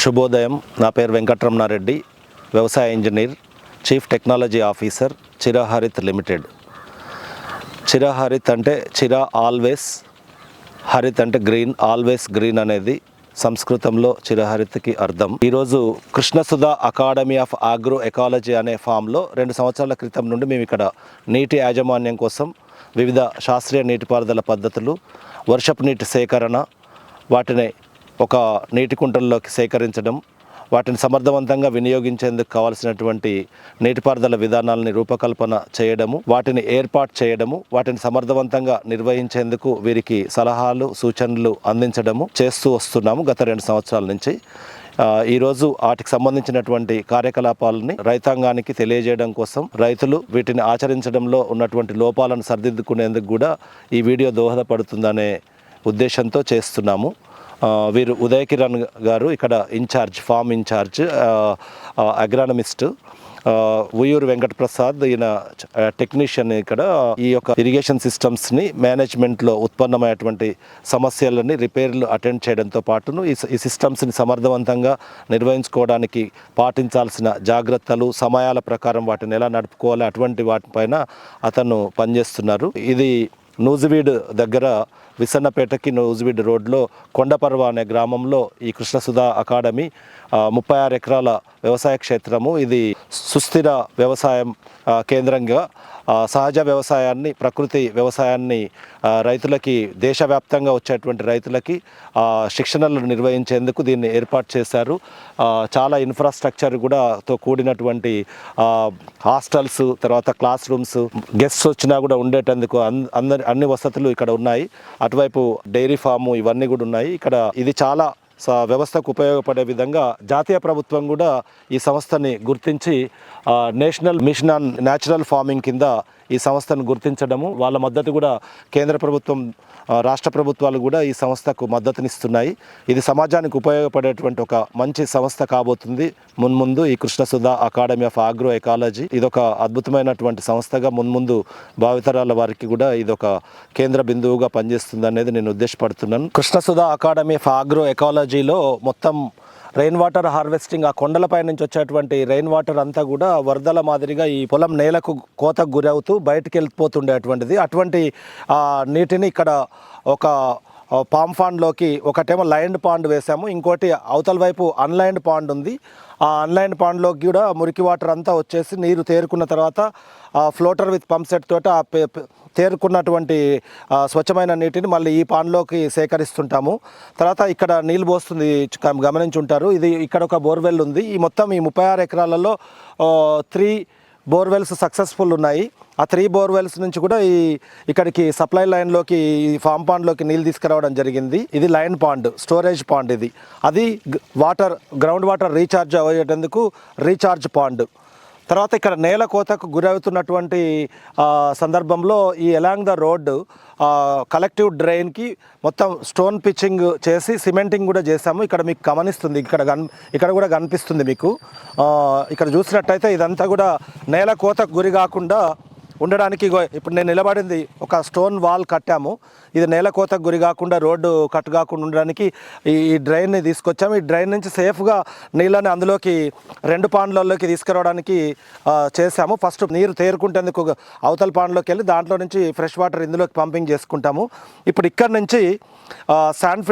శుభోదయం. నా పేరు వెంకటరమణారెడ్డి, వ్యవసాయ engineer, chief technology officer, Chira Harit limited. Chira Harit అంటే చిరా ఆల్వేస్, హరిత్ అంటే గ్రీన్, ఆల్వేస్ గ్రీన్ అనేది సంస్కృతంలో చిరహరిత్కి అర్థం. ఈరోజు కృష్ణసుధ అకాడమీ ఆఫ్ ఆగ్రో ఎకాలజీ అనే ఫామ్లో 2 సంవత్సరాల క్రితం నుండి మేము ఇక్కడ నీటి యాజమాన్యం కోసం వివిధ శాస్త్రీయ నీటిపారుదల పద్ధతులు, వర్షపు నీటి సేకరణ, వాటిని ఒక నీటి కుంటల్లోకి సేకరించడం, వాటిని సమర్థవంతంగా వినియోగించేందుకు కావాల్సినటువంటి నీటిపారుదల విధానాలని రూపకల్పన చేయడము, వాటిని ఏర్పాటు చేయడము, వాటిని సమర్థవంతంగా నిర్వహించేందుకు వీరికి సలహాలు సూచనలు అందించడము చేస్తూ వస్తున్నాము గత 2 సంవత్సరాల నుంచి. ఈరోజు వాటికి సంబంధించినటువంటి కార్యకలాపాలని రైతాంగానికి తెలియజేయడం కోసం, రైతులు వీటిని ఆచరించడంలో ఉన్నటువంటి లోపాలను సరిదిద్దుకునేందుకు కూడా ఈ వీడియో దోహదపడుతుందనే ఉద్దేశంతో చేస్తున్నాము. వీరు ఉదయ్ కిరణ్ గారు ఇక్కడ form incharge agronomist, Uyyuru Venkata Prasad ఈయన టెక్నీషియన్. ఇక్కడ ఈ యొక్క ఇరిగేషన్ సిస్టమ్స్ని మేనేజ్మెంట్లో ఉత్పన్నమైనటువంటి సమస్యలని రిపేర్లు అటెండ్ చేయడంతో పాటును ఈ సిస్టమ్స్ని సమర్థవంతంగా నిర్వహించుకోవడానికి పాటించాల్సిన జాగ్రత్తలు, సమయాల ప్రకారం వాటిని ఎలా నడుపుకోవాలి, అటువంటి వాటిపైన అతను పనిచేస్తున్నారు. ఇది నూజివీడ్ దగ్గర విసన్నపేటకి నూజివీడ్ రోడ్లో కొండపర్వ అనే గ్రామంలో ఈ కృష్ణసుధ అకాడమీ 36 ఎకరాల వ్యవసాయ క్షేత్రము. ఇది సుస్థిర వ్యవసాయం కేంద్రంగా సహజ వ్యవసాయాన్ని, ప్రకృతి వ్యవసాయాన్ని రైతులకి, దేశవ్యాప్తంగా వచ్చేటువంటి రైతులకి శిక్షణలు నిర్వహించేందుకు దీన్ని ఏర్పాటు చేశారు. చాలా ఇన్ఫ్రాస్ట్రక్చర్ కూడా తో కూడినటువంటి హాస్టల్స్, తర్వాత క్లాస్ రూమ్స్, గెస్ట్స్ వచ్చినా కూడా ఉండేటందుకు అన్ని వసతులు ఇక్కడ ఉన్నాయి. అటువైపు డైరీ ఫాము ఇవన్నీ కూడా ఉన్నాయి. ఇక్కడ ఇది చాలా వ్యవస్థకు ఉపయోగపడే విధంగా జాతీయ ప్రభుత్వం కూడా ఈ సంస్థని గుర్తించి national mission on natural farming కింద ఈ సంస్థను గుర్తించడము, వాళ్ళ మద్దతు కూడా కేంద్ర ప్రభుత్వం, రాష్ట్ర ప్రభుత్వాలు కూడా ఈ సంస్థకు మద్దతునిస్తున్నాయి. ఇది సమాజానికి ఉపయోగపడేటువంటి ఒక మంచి సంస్థ కాబోతుంది మున్ముందు. ఈ కృష్ణసుధ అకాడమీ ఆఫ్ ఆగ్రో ఎకాలజీ ఇదొక అద్భుతమైనటువంటి సంస్థగా మున్ముందు భావితరాల వారికి కూడా ఇదొక కేంద్ర బిందువుగా పనిచేస్తుంది అనేది నేను ఉద్దేశపడుతున్నాను. కృష్ణసుధ అకాడమీ ఆఫ్ ఆగ్రో ఎకాలజీలో మొత్తం రెయిన్ వాటర్ హార్వెస్టింగ్, ఆ కొండలపై నుంచి వచ్చేటువంటి రెయిన్ వాటర్ అంతా కూడా వరదల మాదిరిగా ఈ పొలం నేలకు కోతకు గురవుతూ బయటికి వెళ్ళిపోతుండేటువంటిది. అటువంటి నీటిని ఇక్కడ ఒక పామ్ పాండ్లోకి, ఒకటేమో లైన్డ్ పాండ్ వేసాము, ఇంకోటి అవతల వైపు అన్లైన్డ్ పాండ్ ఉంది. ఆ అన్లైన్డ్ పాండ్లోకి కూడా మురికి వాటర్ అంతా వచ్చేసి నీరు తేరుకున్న తర్వాత ఫ్లోటర్ విత్ పంప్ సెట్ తోటి ఆ తేరుకున్నటువంటి స్వచ్ఛమైన నీటిని మళ్ళీ ఈ పాండ్లోకి సేకరిస్తుంటాము. తర్వాత ఇక్కడ నీళ్ళు పోస్తుంది, గమనించుంటారు. ఇది ఇక్కడ ఒక బోర్వెల్ ఉంది. ఈ మొత్తం ఈ 36 ఎకరాలలో 3 బోర్వెల్స్ సక్సెస్ఫుల్ ఉన్నాయి. ఆ 3 బోర్వెల్స్ నుంచి కూడా ఇక్కడికి సప్లై లైన్లోకి, ఈ ఫామ్ పాండ్లోకి నీళ్ళు తీసుకురావడం జరిగింది. ఇది లైన్ పాండ్, స్టోరేజ్ పాండ్. అది వాటర్, గ్రౌండ్ వాటర్ రీఛార్జ్ అయ్యేటందుకు రీఛార్జ్ పాండ్. తర్వాత ఇక్కడ నేల కోతకు గురవుతున్నటువంటి సందర్భంలో ఈ ఎలాంగ్ ద రోడ్డు కలెక్టివ్ డ్రైన్కి మొత్తం స్టోన్ పిచ్చింగ్ చేసి సిమెంటింగ్ కూడా చేసాము. ఇక్కడ మీకు గమనిస్తుంది, ఇక్కడ కూడా కనిపిస్తుంది మీకు. ఇక్కడ చూసినట్టయితే ఇదంతా కూడా నేల కోతకు గురి కాకుండా ఉండడానికి, ఇప్పుడు నేను నిలబడింది ఒక స్టోన్ వాల్ కట్టాము. ఇది నేల కోతకు గురి కాకుండా, రోడ్డు కట్ కాకుండా ఉండడానికి ఈ డ్రైన్ని తీసుకొచ్చాము. ఈ డ్రైన్ నుంచి సేఫ్గా నీళ్ళని అందులోకి 2 పాండ్లలోకి తీసుకురావడానికి చేసాము. ఫస్ట్ నీరు తేరుకుంటేందుకు అవతల పాండ్లోకి వెళ్ళి దాంట్లో నుంచి ఫ్రెష్ వాటర్ ఇందులోకి పంపింగ్ చేసుకుంటాము. ఇప్పుడు ఇక్కడ నుంచి శాండ్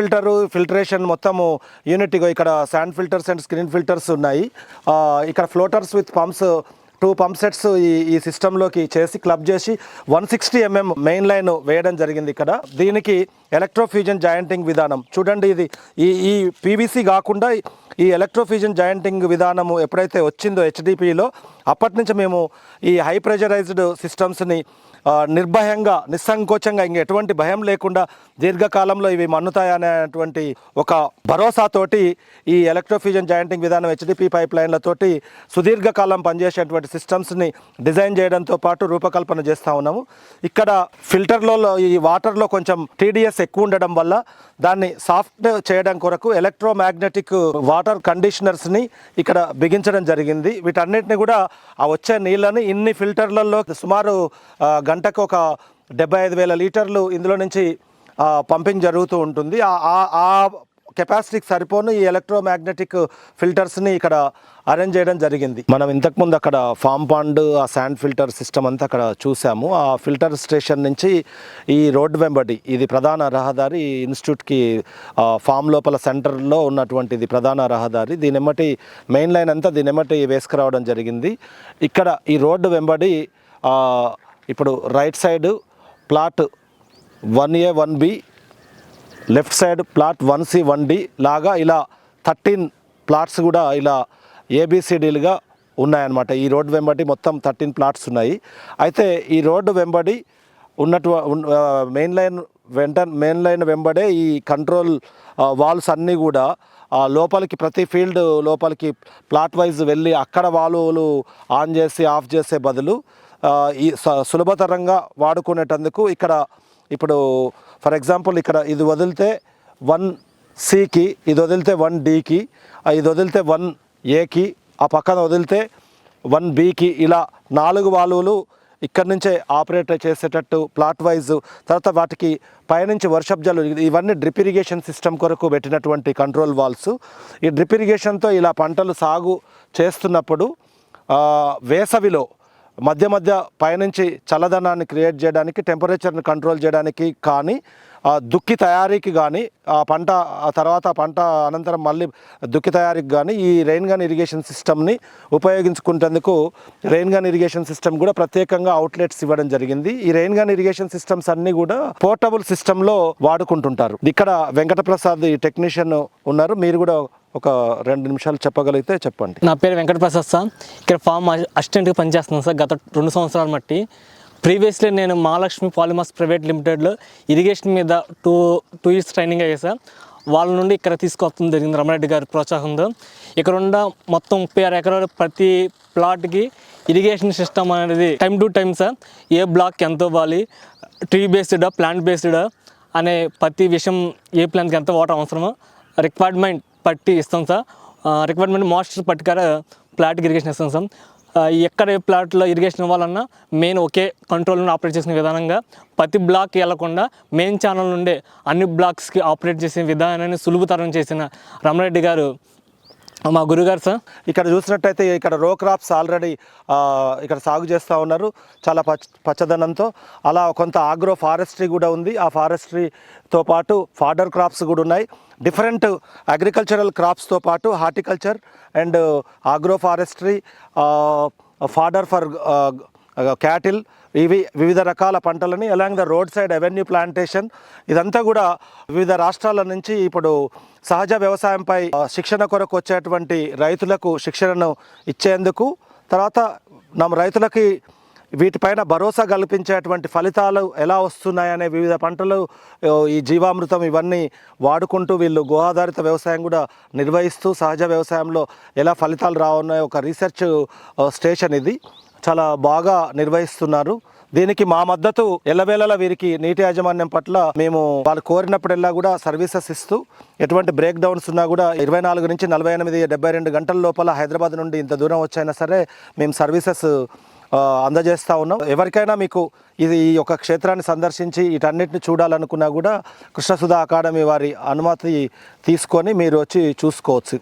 ఫిల్టరేషన్ మొత్తము యూనిట్, ఇక్కడ sand filters and screen filters ఉన్నాయి. ఇక్కడ floaters with pumps 2 pump sets ఈ సిస్టంలోకి చేసి క్లబ్ చేసి 160 mm మెయిన్ లైన్ వేయడం జరిగింది ఇక్కడ. దీనికి ఎలక్ట్రోఫ్యూజన్ జాయింటింగ్ విధానం చూడండి. ఇది ఈ పీవీసీ కాకుండా ఈ ఎలక్ట్రోఫ్యూజన్ జాయింటింగ్ విధానము ఎప్పుడైతే వచ్చిందో హెచ్డిపిలో, అప్పటి నుంచి మేము ఈ హై ప్రెషరైజ్డ్ సిస్టమ్స్ని నిర్భయంగా, నిస్సంకోచంగా, ఇంక ఎటువంటి భయం లేకుండా దీర్ఘకాలంలో ఇవి మన్నుతాయనేటువంటి ఒక భరోసాతోటి ఈ ఎలక్ట్రోఫ్యూజన్ జాయింటింగ్ విధానం, హెచ్డిపి పైప్ లైన్లతోటి సుదీర్ఘకాలం పనిచేసేటువంటి సిస్టమ్స్ని డిజైన్ చేయడంతో పాటు రూపకల్పన చేస్తూ ఉన్నాము. ఇక్కడ ఫిల్టర్లో ఈ వాటర్లో కొంచెం టీడీఎస్ ఎక్కువ ఉండడం వల్ల దాన్ని సాఫ్ట్ చేయడం కొరకు ఎలక్ట్రోమాగ్నెటిక్ వాటర్ కండిషనర్స్ని ఇక్కడ బిగించడం జరిగింది. వీటన్నిటిని కూడా ఆ వచ్చే నీళ్ళని ఇన్ని ఫిల్టర్లలో సుమారు గంటకు ఒక 75,000 లీటర్లు ఇందులో నుంచి పంపింగ్ జరుగుతూ ఉంటుంది. ఆ కెపాసిటీకి సరిపోను ఈ ఎలక్ట్రోమాగ్నెటిక్ ఫిల్టర్స్ని ఇక్కడ అరేంజ్ చేయడం జరిగింది. మనం ఇంతకుముందు అక్కడ ఫామ్ పాండ్ ఆ శాండ్ ఫిల్టర్ సిస్టమ్ అంతా అక్కడ చూసాము. ఆ ఫిల్టర్ స్టేషన్ నుంచి ఈ రోడ్డు వెంబడి ఇది ప్రధాన రహదారి, ఇన్స్టిట్యూట్కి ఫామ్ లోపల సెంటర్లో ఉన్నటువంటిది ప్రధాన రహదారి. దీని ఎమ్మటి మెయిన్ లైన్ అంతా దీని ఎమ్మటి వేసుకురావడం జరిగింది. ఇక్కడ ఈ రోడ్డు వెంబడి ఇప్పుడు right side plot 1A 1B, left side plot 1C 1D లాగా ఇలా 13 ప్లాట్స్ కూడా ఇలా ABCDలుగా ఉన్నాయన్నమాట. ఈ రోడ్డు వెంబడి మొత్తం 13 ప్లాట్స్ ఉన్నాయి. అయితే ఈ రోడ్డు వెంబడి మెయిన్ లైన్ వెంబడే ఈ కంట్రోల్ వాల్స్ అన్నీ కూడా లోపలికి ప్రతి ఫీల్డ్ లోపలికి ప్లాట్ వైజ్ వెళ్ళి అక్కడ వాల్వులు ఆన్ చేసి ఆఫ్ చేసే బదులు ఈ సులభతరంగా వాడుకునేటందుకు ఇక్కడ ఇప్పుడు ఫర్ ఎగ్జాంపుల్ ఇక్కడ ఇది వదిలితే 1Cకి, ఇది వదిలితే 1Dకి, ఇది వదిలితే 1Aకి, ఆ పక్కన వదిలితే 1Bకి, ఇలా 4 వాల్వులు ఇక్కడి నుంచే ఆపరేట్ చేసేటట్టు ప్లాట్ వైజ్. తర్వాత వాటికి పైనుంచి వర్షపు జల్లు, ఇవన్నీ డ్రిప్ ఇరిగేషన్ సిస్టమ్ కొరకు పెట్టినటువంటి కంట్రోల్ వాల్స్. ఈ డ్రిప్ ఇరిగేషన్తో ఇలా పంటలు సాగు చేస్తున్నప్పుడు వేసవిలో మధ్య మధ్య పైనుంచి చల్లదనాన్ని క్రియేట్ చేయడానికి, టెంపరేచర్ని కంట్రోల్ చేయడానికి కానీ, దుక్కి తయారీకి కానీ, పంట తర్వాత పంట అనంతరం మళ్ళీ దుక్కి తయారీకి కానీ ఈ రెయిన్ గన్ ఇరిగేషన్ సిస్టమ్ని ఉపయోగించుకునేందుకు రెయిన్ గన్ ఇరిగేషన్ సిస్టమ్ కూడా ప్రత్యేకంగా అవుట్లెట్స్ ఇవ్వడం జరిగింది. ఈ రెయిన్ గన్ ఇరిగేషన్ సిస్టమ్స్ అన్నీ కూడా పోర్టబుల్ సిస్టంలో వాడుకుంటుంటారు. ఇక్కడ వెంకటప్రసాద్ ఈ టెక్నీషియన్ ఉన్నారు, మీరు కూడా ఒక 2 నిమిషాలు చెప్పగలిగితే చెప్పండి. నా పేరు వెంకటప్రసాద్ సార్. ఇక్కడ ఫామ్ అసిస్టెంట్గా పనిచేస్తున్నాను సార్ గత 2 సంవత్సరాల మట్టి. ప్రీవియస్లీ నేను మహాలక్ష్మి పాలిమర్స్ ప్రైవేట్ లిమిటెడ్లో ఇరిగేషన్ మీద 2 years ట్రైనింగ్ అయ్యా సార్. వాళ్ళ నుండి ఇక్కడ తీసుకొస్తుంది జరిగింది రమణరెడ్డి గారి ప్రోత్సాహంతో. ఇక్కడ ఉన్న మొత్తం 36 ఎకరాలు ప్రతి ప్లాట్కి ఇరిగేషన్ సిస్టమ్ అనేది టైం టు టైం సార్, ఏ బ్లాక్ ఎంత ఇవ్వాలి, ట్రీ బేస్డా ప్లాంట్ బేస్డా అనే ప్రతి విషయం, ఏ ప్లాంట్కి ఎంత వాటర్ అవసరమో రిక్వైర్మెంట్ పట్టి ఇస్తాం సార్. రిక్వైర్మెంట్ మాస్టర్ పట్టుకార ప్లాట్కి ఇరిగేషన్ ఇస్తాం సార్. ఎక్కడ ప్లాట్లో ఇరిగేషన్ ఇవ్వాలన్నా మెయిన్ ఒకే కంట్రోల్ని ఆపరేట్ చేసిన విధానంగా ప్రతి బ్లాక్ వెళ్లకుండా మెయిన్ ఛానల్ నుండే అన్ని బ్లాక్స్కి ఆపరేట్ చేసే విధానాన్ని సులభతరం చేసిన రమణరెడ్డి గారు మా గురుగారు సార్. ఇక్కడ చూసినట్టయితే ఇక్కడ రో క్రాప్స్ ఆల్రెడీ ఇక్కడ సాగు చేస్తూ ఉన్నారు చాలా పచ్చదనంతో. అలా కొంత ఆగ్రో ఫారెస్ట్రీ కూడా ఉంది. ఆ ఫారెస్ట్రీతో పాటు ఫాడర్ క్రాప్స్ కూడా ఉన్నాయి. డిఫరెంట్ అగ్రికల్చరల్ క్రాప్స్తో పాటు horticulture and agro forestry, fodder for cattle, ఇవి వివిధ రకాల పంటలని along the road side avenue plantation, ఇదంతా కూడా వివిధ రాష్ట్రాల నుంచి ఇప్పుడు సహజ వ్యవసాయంపై శిక్షణ కొరకు వచ్చేటువంటి రైతులకు శిక్షణను ఇచ్చేందుకు, తర్వాత ನಮ್ಮ రైతులకి వీటిపైన భరోసా కల్పించేటువంటి ఫలితాలు ఎలా వస్తున్నాయనే వివిధ పంటలు, ఈ జీవామృతం ఇవన్నీ వాడుకుంటూ వీళ్ళు గోఆధారిత వ్యవసాయం కూడా నిర్వహిస్తూ సహజ వ్యవసాయంలో ఎలా ఫలితాలు రావున్నాయో ఒక రీసెర్చ్ స్టేషన్ ఇది చాలా బాగా నిర్వహిస్తున్నారు. దీనికి మా మద్దతు ఎల్లవేళలా వీరికి నీటి యాజమాన్యం పట్ల మేము వాళ్ళు కోరినప్పుడల్లా కూడా సర్వీసెస్ ఇస్తూ, ఎటువంటి బ్రేక్ డౌన్స్ ఉన్నా కూడా 24 నుంచి 48 72 గంటల లోపల హైదరాబాద్ నుండి ఇంత దూరం వచ్చైనా సరే మేము సర్వీసెస్ అందజేస్తూ ఉన్నాం. ఎవరికైనా మీకు ఈ యొక్క క్షేత్రాన్ని సందర్శించి వీటన్నిటిని చూడాలనుకున్నా కూడా కృష్ణసుధా అకాడమీ వారి అనుమతి తీసుకొని మీరు వచ్చి చూసుకోవచ్చు.